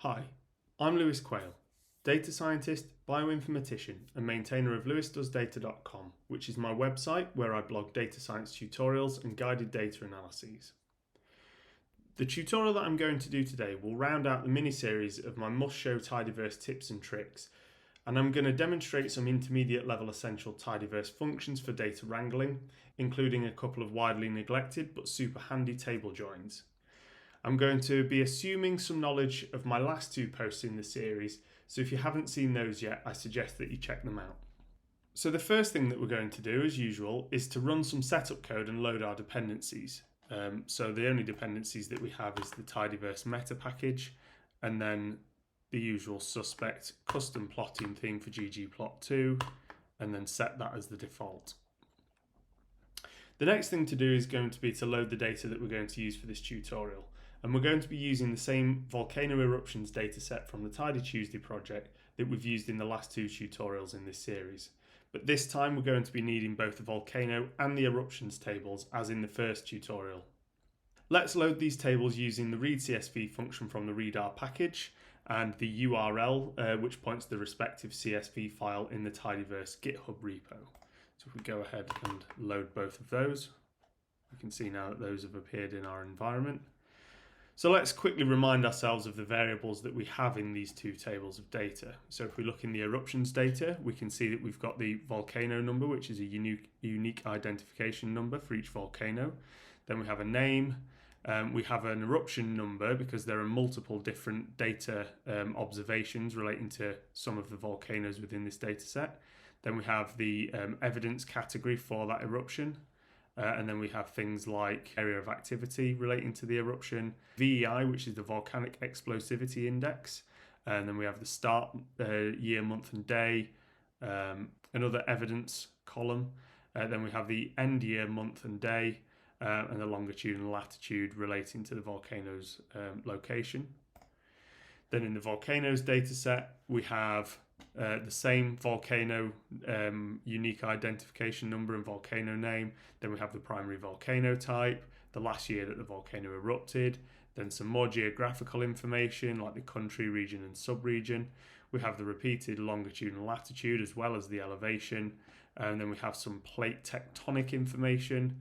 Hi, I'm Lewis Quayle, data scientist, bioinformatician, and maintainer of lewisdoesdata.com, which is my website where I blog data science tutorials and guided data analyses. The tutorial that I'm going to do today will round out the mini-series of my must-show Tidyverse tips and tricks, and I'm going to demonstrate some intermediate level essential Tidyverse functions for data wrangling, including a couple of widely neglected but super handy table joins. I'm going to be assuming some knowledge of my last two posts in the series, so if you haven't seen those yet, I suggest that you check them out. So the first thing that we're going to do, as usual, is to run some setup code and load our dependencies. So the only dependencies that we have is the Tidyverse meta package, and then the usual suspect custom plotting theme for ggplot2, and then set that as the default. The next thing to do is going to be to load the data that we're going to use for this tutorial. And we're going to be using the same volcano eruptions dataset from the Tidy Tuesday project that we've used in the last two tutorials in this series. But this time we're going to be needing both the volcano and the eruptions tables as in the first tutorial. Let's load these tables using the readcsv function from the readr package and the URL which points to the respective CSV file in the Tidyverse GitHub repo. So if we go ahead and load both of those, we can see now that those have appeared in our environment. So let's quickly remind ourselves of the variables that we have in these two tables of data. So if we look in the eruptions data, we can see that we've got the volcano number, which is a unique identification number for each volcano. Then we have a name. We have an eruption number because there are multiple different data observations relating to some of the volcanoes within this data set. Then we have the evidence category for that eruption. And then we have things like area of activity relating to the eruption, VEI, which is the volcanic explosivity index, and then we have the start year, month and day, another evidence column. Then we have the end year, month and day, and the longitude and latitude relating to the volcano's location. Then in the volcanoes dataset, we have the same volcano unique identification number and volcano name. Then we have the primary volcano type, the last year that the volcano erupted, then some more geographical information like the country, region and sub-region. We have the repeated longitude and latitude as well as the elevation, and then we have some plate tectonic information,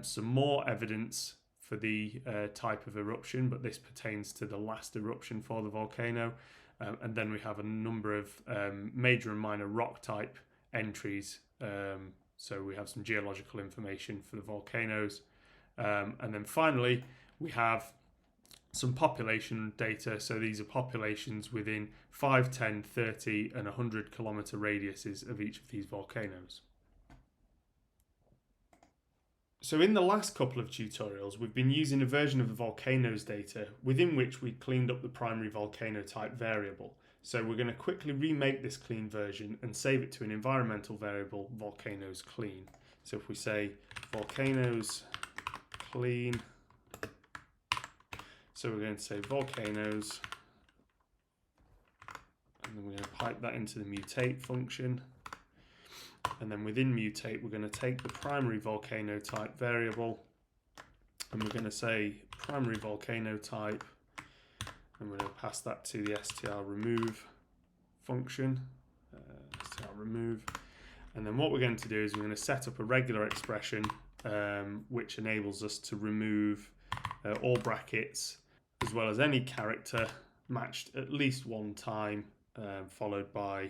some more evidence for the type of eruption, but this pertains to the last eruption for the volcano. And then we have a number of major and minor rock type entries. So we have some geological information for the volcanoes. And then finally, we have some population data. So these are populations within 5, 10, 30 and 100 kilometer radiuses of each of these volcanoes. So in the last couple of tutorials, we've been using a version of the volcanoes data within which we cleaned up the primary volcano type variable. So we're going to quickly remake this clean version and save it to an environmental variable, volcanoes clean. So if we say volcanoes clean, so we're going to say volcanoes, and then we're going to pipe that into the mutate function. And then within mutate, we're going to take the primary volcano type variable and we're going to say primary volcano type, and we're going to pass that to the strremove function, strremove. And then what we're going to do is we're going to set up a regular expression which enables us to remove all brackets as well as any character matched at least one time, followed by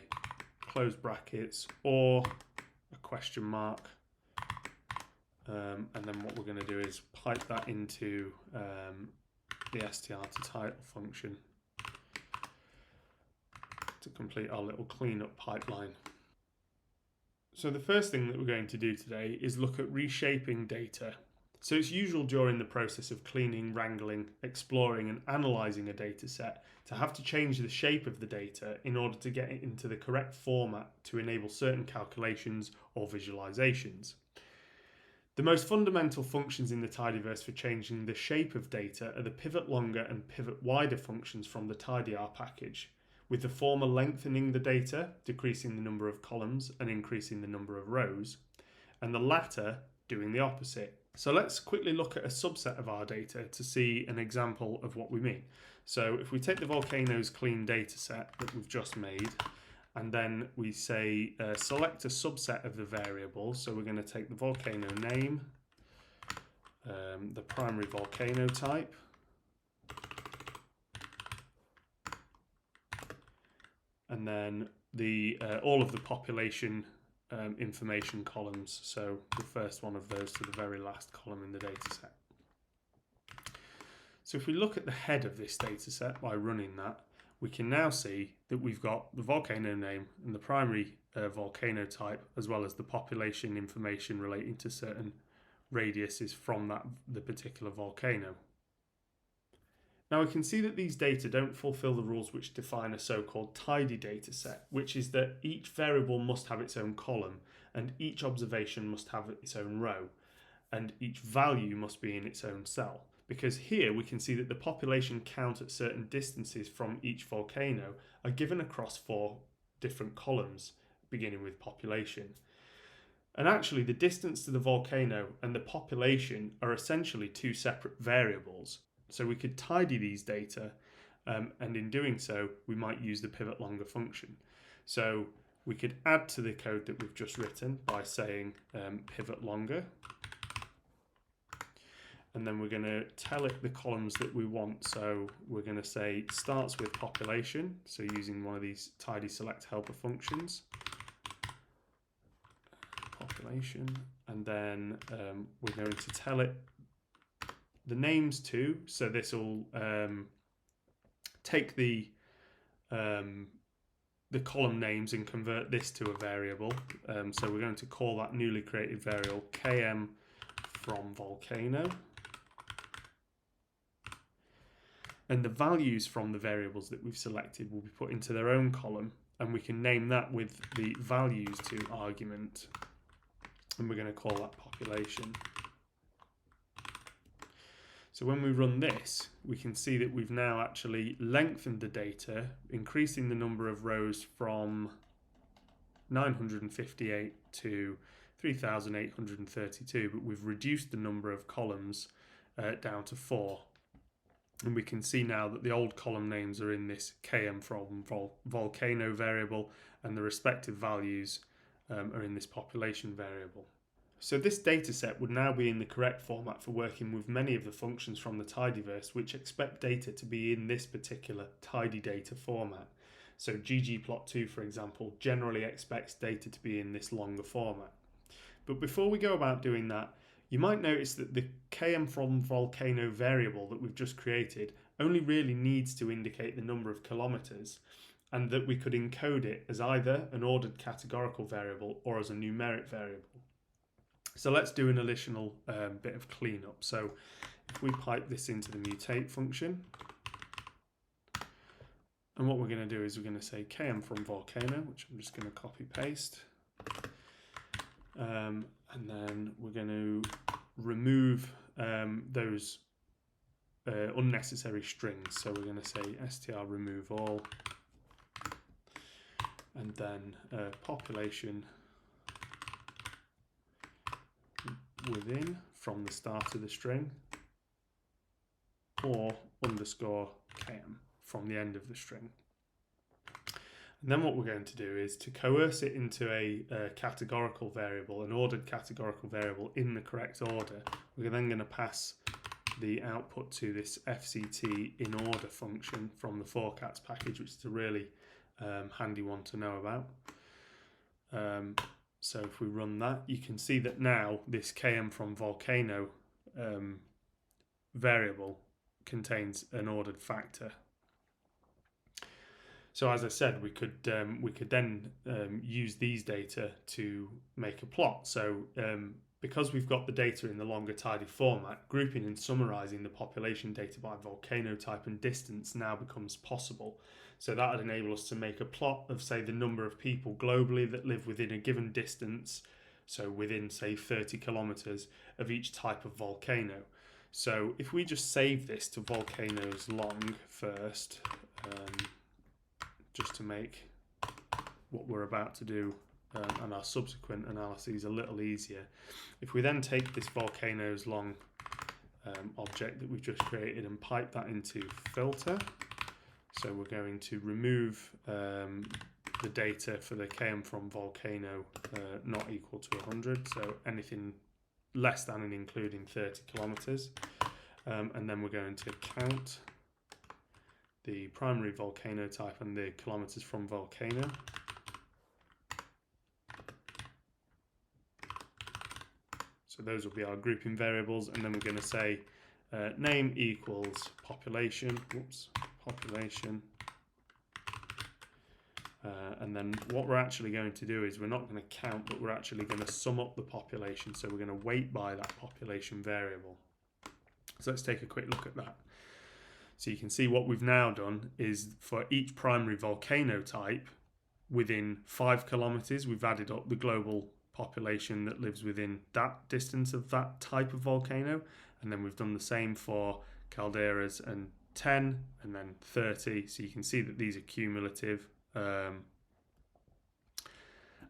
close brackets or a question mark, and then what we're going to do is pipe that into the str to title function to complete our little cleanup pipeline. So the first thing that we're going to do today is look at reshaping data. So it's usual during the process of cleaning, wrangling, exploring and analysing a data set to have to change the shape of the data in order to get it into the correct format to enable certain calculations or visualizations. The most fundamental functions in the Tidyverse for changing the shape of data are the pivot longer and pivot wider functions from the Tidyr package, with the former lengthening the data, decreasing the number of columns and increasing the number of rows, and the latter doing the opposite, So let's quickly look at a subset of our data to see an example of what we mean. So if we take the volcanoes clean data set that we've just made, and then we say select a subset of the variables. So we're going to take the volcano name, the primary volcano type, and then the all of the population information columns, so the first one of those to the very last column in the data set. So if we look at the head of this data set by running that, we can now see that we've got the volcano name and the primary volcano type, as well as the population information relating to certain radiuses from the particular volcano. Now we can see that these data don't fulfill the rules which define a so-called tidy data set, which is that each variable must have its own column and each observation must have its own row and each value must be in its own cell. Because here we can see that the population count at certain distances from each volcano are given across 4 different columns, beginning with population. And actually the distance to the volcano and the population are essentially 2 separate variables. So we could tidy these data, and in doing so, we might use the pivot longer function. So we could add to the code that we've just written by saying pivot longer. And then we're going to tell it the columns that we want. So we're going to say starts with population. So using one of these tidy select helper functions. Population. And then we're going to tell it the names too, so this will take the column names and convert this to a variable. So we're going to call that newly created variable km from volcano. And the values from the variables that we've selected will be put into their own column, and we can name that with the values to argument. And we're going to call that population. So when we run this, we can see that we've now actually lengthened the data, increasing the number of rows from 958 to 3,832, but we've reduced the number of columns down to 4. And we can see now that the old column names are in this km from volcano variable, and the respective values are in this population variable. So this dataset would now be in the correct format for working with many of the functions from the Tidyverse which expect data to be in this particular tidy data format. So ggplot2, for example, generally expects data to be in this longer format. But before we go about doing that, you might notice that the km from volcano variable that we've just created only really needs to indicate the number of kilometers, and that we could encode it as either an ordered categorical variable or as a numeric variable. So let's do an additional bit of cleanup. So if we pipe this into the mutate function, and what we're going to do is we're going to say km from volcano, which I'm just going to copy paste, and then we're going to remove those unnecessary strings. So we're going to say str remove all, and then population within from the start of the string, or underscore km from the end of the string. And then what we're going to do is to coerce it into a categorical variable, an ordered categorical variable in the correct order. We're then going to pass the output to this fct in order function from the forcats package, which is a really handy one to know about. So if we run that, you can see that now this km from volcano variable contains an ordered factor. So as I said, we could then use these data to make a plot. So because we've got the data in the longer tidy format, grouping and summarizing the population data by volcano type and distance now becomes possible. So that would enable us to make a plot of, say, the number of people globally that live within a given distance, so within, say, 30 kilometers of each type of volcano. So if we just save this to volcanoes long first, just to make what we're about to do and our subsequent analyses a little easier. If we then take this volcanoes long object that we've just created and pipe that into filter, so we're going to remove the data for the km from volcano not equal to 100, so anything less than and including 30 kilometers, and then we're going to count the primary volcano type and the kilometers from volcano. So those will be our grouping variables, and then we're going to say name equals population, population, and then what we're actually going to do is we're not going to count, but we're actually going to sum up the population, so we're going to weight by that population variable. So let's take a quick look at that. So you can see what we've now done is for each primary volcano type within 5 kilometers, we've added up the global population that lives within that distance of that type of volcano, and then we've done the same for calderas and 10 and then 30, so you can see that these are cumulative,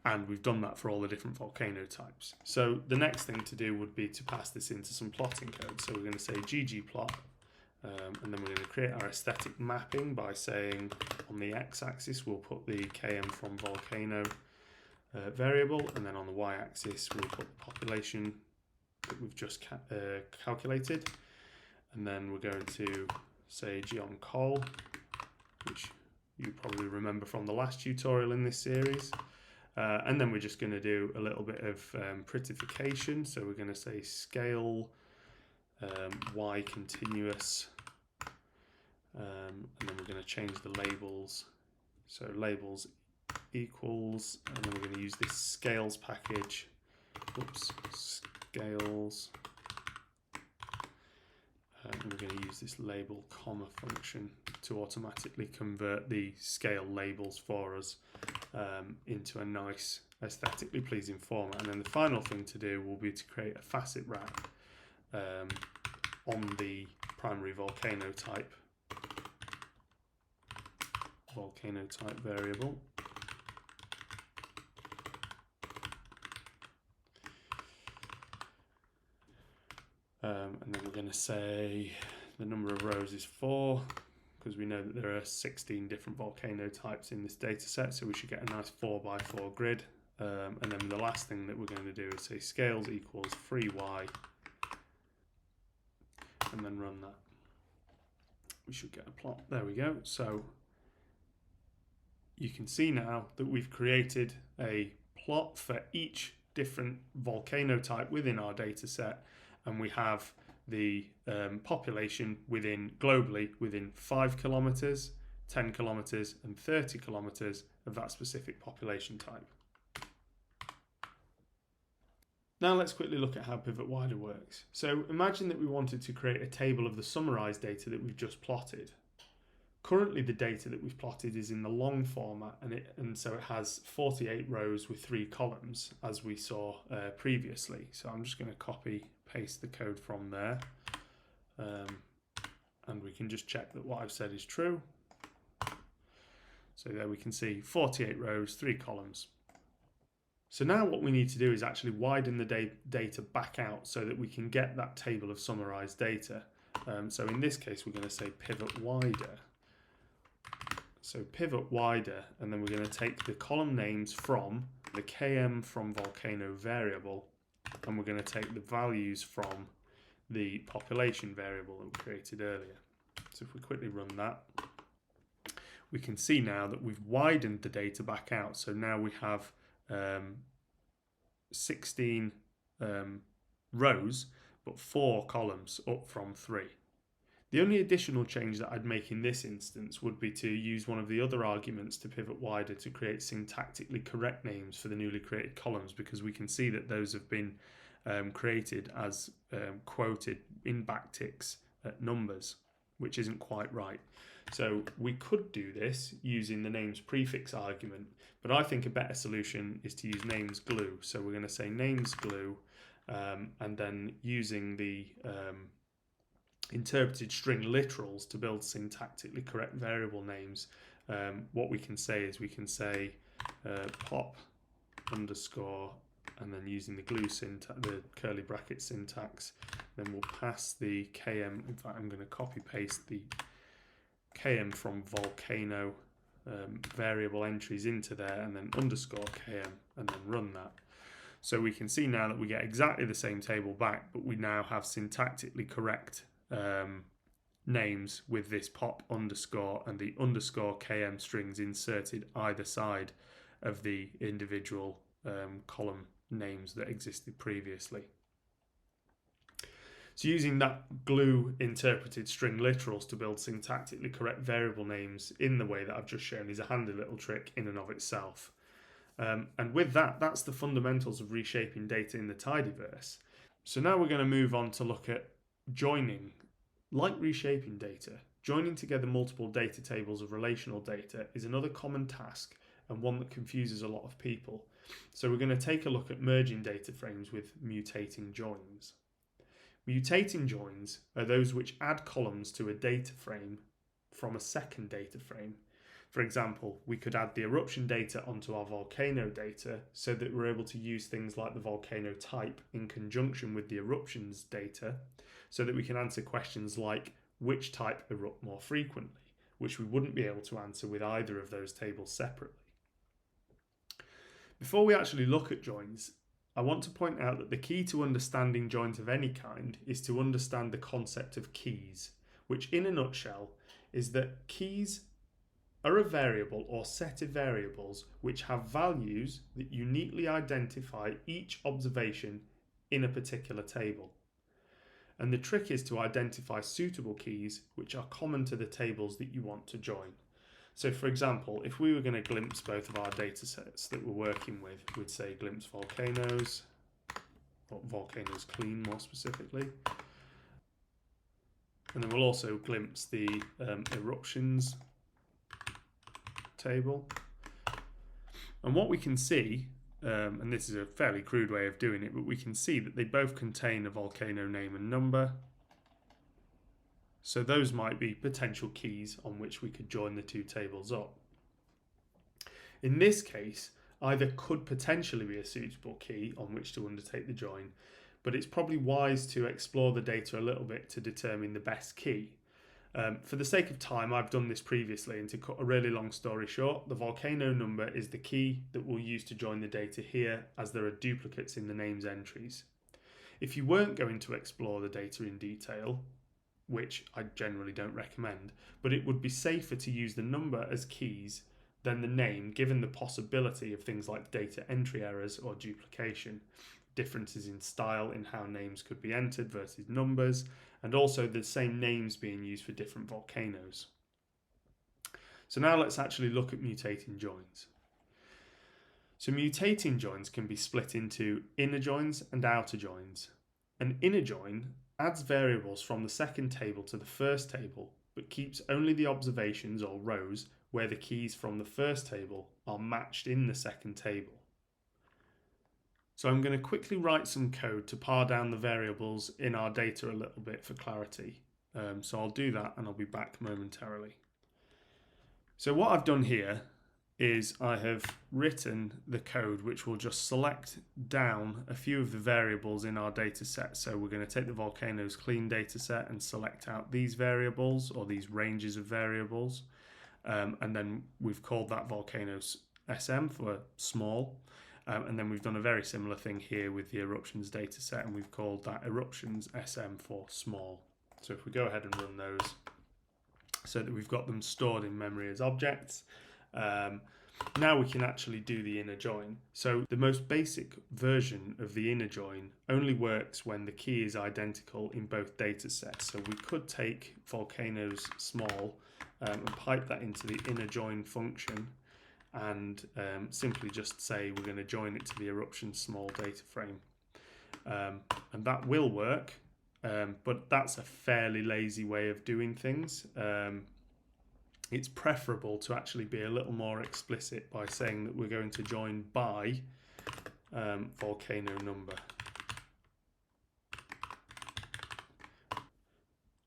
and we've done that for all the different volcano types. So the next thing to do would be to pass this into some plotting code. So we're going to say ggplot, and then we're going to create our aesthetic mapping by saying on the x-axis we'll put the km from volcano variable, and then on the y-axis we'll put the population that we've just calculated, and then we're going to say geomcol, which you probably remember from the last tutorial in this series, and then we're just going to do a little bit of prettification. So we're going to say scale y continuous, and then we're going to change the labels, so labels equals, and then we're going to use this scales package, scales, and we're going to use this label comma function to automatically convert the scale labels for us into a nice aesthetically pleasing format. And then the final thing to do will be to create a facet wrap on the primary volcano type variable. And then we're going to say the number of rows is 4, because we know that there are 16 different volcano types in this data set, so we should get a nice 4x4 grid. And then the last thing that we're going to do is say scales equals 3y, and then run that. We should get a plot. There we go. So you can see now that we've created a plot for each different volcano type within our data set, and we have the population globally within 5 kilometers, 10 kilometers, and 30 kilometers of that specific population type. Now let's quickly look at how Pivot Wider works. So imagine that we wanted to create a table of the summarized data that we've just plotted. Currently the data that we've plotted is in the long format, and so it has 48 rows with 3 columns, as we saw previously. So I'm just going to copy paste the code from there, and we can just check that what I've said is true. So there we can see 48 rows, 3 columns. So now what we need to do is actually widen the data back out so that we can get that table of summarized data. So in this case we're going to say pivot wider. So pivot wider, and then we're going to take the column names from the km from volcano variable, and we're going to take the values from the population variable that we created earlier. So if we quickly run that, we can see now that we've widened the data back out. So now we have 16 rows, but 4 columns up from 3. The only additional change that I'd make in this instance would be to use one of the other arguments to pivot wider to create syntactically correct names for the newly created columns, because we can see that those have been created as quoted in backticks at numbers, which isn't quite right. So we could do this using the names prefix argument, but I think a better solution is to use names glue. So we're going to say names glue, and then using the interpreted string literals to build syntactically correct variable names. What we can say is we can say pop underscore, and then using the glue syntax, the curly bracket syntax, then we'll pass the km. In fact, I'm going to copy paste the km from volcano variable entries into there, and then underscore km, and then run that. So we can see now that we get exactly the same table back, but we now have syntactically correct names with this pop underscore and the underscore km strings inserted either side of the individual column names that existed previously. So using that glue interpreted string literals to build syntactically correct variable names in the way that I've just shown is a handy little trick in and of itself. And with that, that's the fundamentals of reshaping data in the Tidyverse. So now we're going to move on to look at joining. Like reshaping data, joining together multiple data tables of relational data is another common task and one that confuses a lot of people. So we're going to take a look at merging data frames with mutating joins. Mutating joins are those which add columns to a data frame from a second data frame. For example, we could add the eruption data onto our volcano data so that we're able to use things like the volcano type in conjunction with the eruptions data, so that we can answer questions like which type erupt more frequently, which we wouldn't be able to answer with either of those tables separately. Before we actually look at joins, I want to point out that the key to understanding joins of any kind is to understand the concept of keys, which in a nutshell is that keys are a variable or set of variables which have values that uniquely identify each observation in a particular table. And the trick is to identify suitable keys which are common to the tables that you want to join. So for example, if we were going to glimpse both of our data sets that we're working with, we'd say glimpse volcanoes, or volcanoes clean more specifically. And then we'll also glimpse the eruptions table. And what we can see, and this is a fairly crude way of doing it, but we can see that they both contain a volcano name and number. So those might be potential keys on which we could join the two tables up. In this case, either could potentially be a suitable key on which to undertake the join, but it's probably wise to explore the data a little bit to determine the best key. For the sake of time, I've done this previously, and to cut a really long story short, the volcano number is the key that we'll use to join the data here, as there are duplicates in the names entries. If you weren't going to explore the data in detail, which I generally don't recommend, but it would be safer to use the number as keys than the name, given the possibility of things like data entry errors or duplication, differences in style in how names could be entered versus numbers, and also the same names being used for different volcanoes. So now let's actually look at mutating joins. So mutating joins can be split into inner joins and outer joins. An inner join adds variables from the second table to the first table, but keeps only the observations or rows where the keys from the first table are matched in the second table. So I'm going to quickly write some code to par down the variables in our data a little bit for clarity. So I'll do that and I'll be back momentarily. So what I've done here is I have written the code which will just select down a few of the variables in our data set. So we're going to take the volcanoes clean data set and select out these variables or these ranges of variables. And then we've called that volcanoes SM for small. And then we've done a very similar thing here with the eruptions data set, and we've called that eruptions SM for small. So if we go ahead and run those so that we've got them stored in memory as objects, now we can actually do the inner join. So the most basic version of the inner join only works when the key is identical in both data sets. So we could take volcanoes small and pipe that into the inner join function, and simply just say we're going to join it to the eruption small data frame. And that will work, but that's a fairly lazy way of doing things. It's preferable to actually be a little more explicit by saying that we're going to join by volcano number.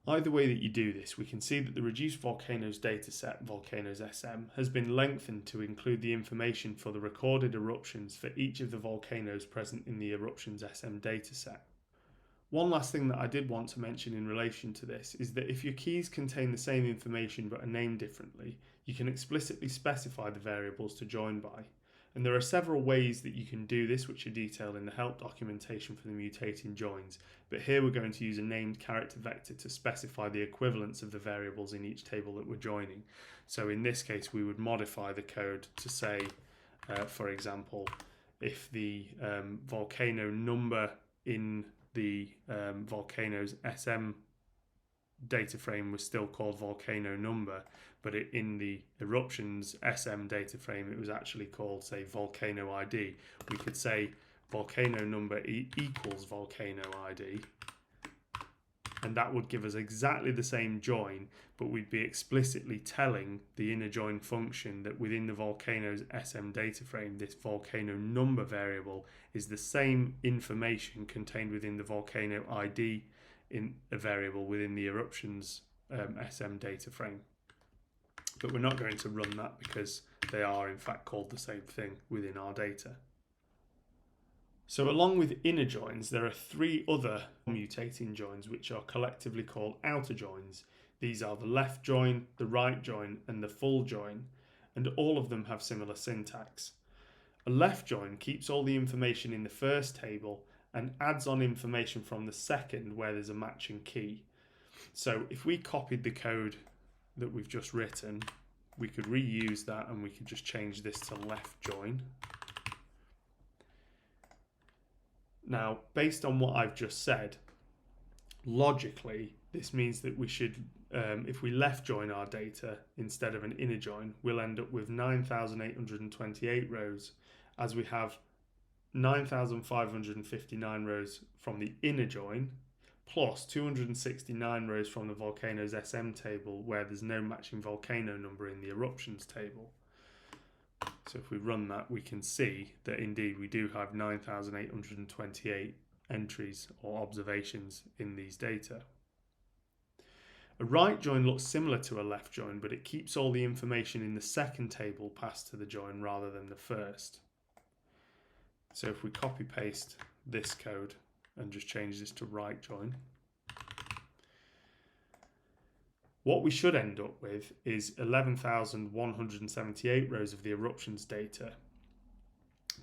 Either way that you do this, we can see that the reduced volcanoes dataset, volcanoes SM, has been lengthened to include the information for the recorded eruptions for each of the volcanoes present in the eruptions SM dataset. One last thing that I did want to mention in relation to this is that if your keys contain the same information but are named differently, you can explicitly specify the variables to join by. And there are several ways that you can do this, which are detailed in the help documentation for the mutating joins, but here we're going to use a named character vector to specify the equivalence of the variables in each table that we're joining. So in this case, we would modify the code to say, for example, if the volcano number in the volcanoes SM data frame was still called volcano number, but in the eruptions SM data frame it was actually called, say, volcano ID. We could say volcano number equals volcano ID, and that would give us exactly the same join, but we'd be explicitly telling the inner join function that within the volcanoes SM data frame, this volcano number variable is the same information contained within the volcano ID in a variable within the eruptions SM data frame. But we're not going to run that because they are in fact called the same thing within our data. So along with inner joins, there are three other mutating joins which are collectively called outer joins. These are the left join, the right join, and the full join, and all of them have similar syntax. A left join keeps all the information in the first table and adds on information from the second where there's a matching key. So if we copied the code that we've just written, we could reuse that and we could just change this to left join. Now, based on what I've just said, logically, this means that we should, if we left join our data instead of an inner join, we'll end up with 9,828 rows, as we have 9,559 rows from the inner join, plus 269 rows from the volcanoes SM table where there's no matching volcano number in the eruptions table. So if we run that, we can see that indeed we do have 9,828 entries or observations in these data. A right join looks similar to a left join, but it keeps all the information in the second table passed to the join rather than the first. So if we copy paste this code and just change this to right join, what we should end up with is 11,178 rows of the eruptions data,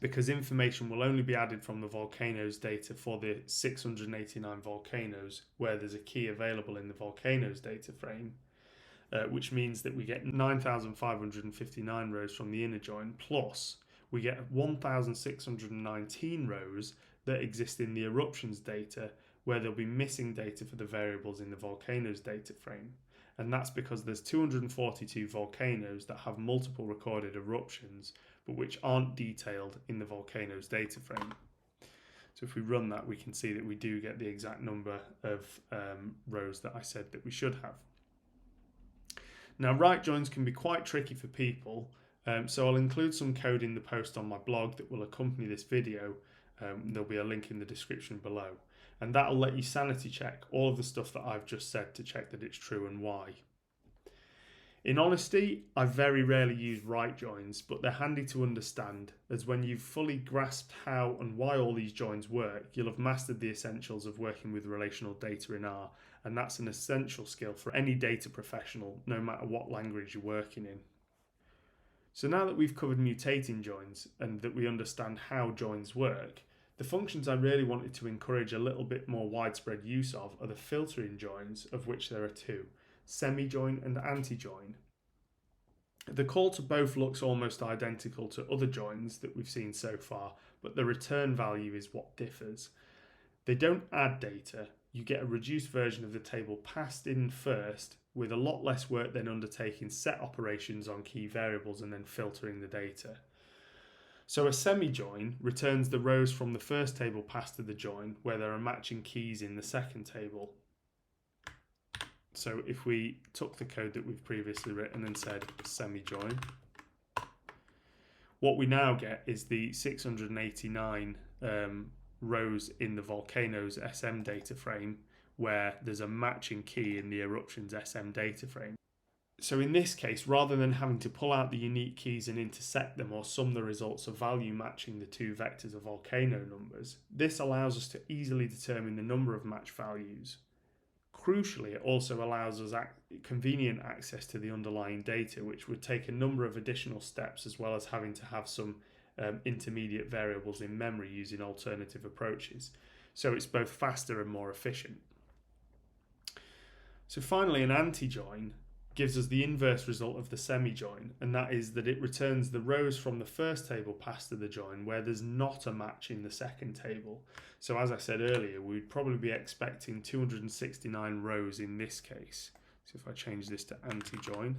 because information will only be added from the volcanoes data for the 689 volcanoes where there's a key available in the volcanoes data frame, which means that we get 9,559 rows from the inner join, plus we get 1,619 rows that exist in the eruptions data where there'll be missing data for the variables in the volcanoes data frame. And that's because there's 242 volcanoes that have multiple recorded eruptions, but which aren't detailed in the volcanoes data frame. So if we run that, we can see that we do get the exact number of rows that I said that we should have. Now, right joins can be quite tricky for people, so I'll include some code in the post on my blog that will accompany this video. There'll be a link in the description below. And that'll let you sanity check all of the stuff that I've just said to check that it's true and why. In honesty, I very rarely use right joins, but they're handy to understand, as when you've fully grasped how and why all these joins work, you'll have mastered the essentials of working with relational data in R, and that's an essential skill for any data professional, no matter what language you're working in. So now that we've covered mutating joins and that we understand how joins work, the functions I really wanted to encourage a little bit more widespread use of are the filtering joins, of which there are two, Semijoin and antijoin. The call to both looks almost identical to other joins that we've seen so far, but the return value is what differs. They don't add data, you get a reduced version of the table passed in first, with a lot less work than undertaking set operations on key variables and then filtering the data. So a semijoin returns the rows from the first table passed to the join where there are matching keys in the second table. So if we took the code that we've previously written and said semijoin, what we now get is the 689 rows in the volcanoes SM data frame where there's a matching key in the eruption's SM data frame. So in this case, rather than having to pull out the unique keys and intersect them or sum the results of value matching the two vectors of volcano numbers, this allows us to easily determine the number of match values. Crucially, it also allows us convenient access to the underlying data, which would take a number of additional steps, as well as having to have some intermediate variables in memory using alternative approaches. So it's both faster and more efficient. So finally, an antijoin gives us the inverse result of the semijoin, and that is that it returns the rows from the first table passed to the join where there's not a match in the second table. So as I said earlier, we'd probably be expecting 269 rows in this case. So if I change this to antijoin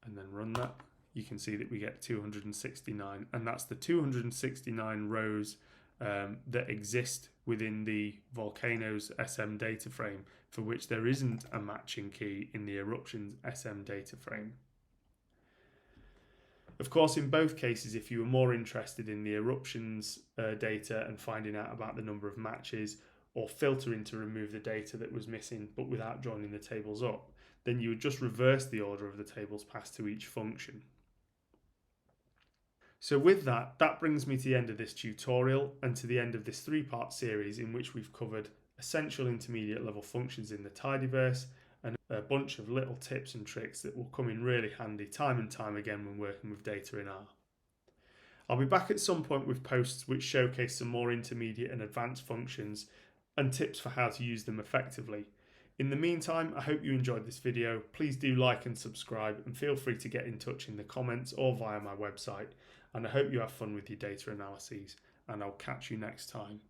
and then run that, you can see that we get 269, and that's the 269 rows that exist within the volcano's SM data frame, for which there isn't a matching key in the eruption's SM data frame. Of course, in both cases, if you were more interested in the eruption's data and finding out about the number of matches, or filtering to remove the data that was missing but without joining the tables up, then you would just reverse the order of the tables passed to each function. So with that brings me to the end of this tutorial and to the end of this three-part series in which we've covered essential intermediate level functions in the Tidyverse and a bunch of little tips and tricks that will come in really handy time and time again when working with data in R. I'll be back at some point with posts which showcase some more intermediate and advanced functions and tips for how to use them effectively. In the meantime, I hope you enjoyed this video. Please do like and subscribe, and feel free to get in touch in the comments or via my website. And I hope you have fun with your data analyses, and I'll catch you next time.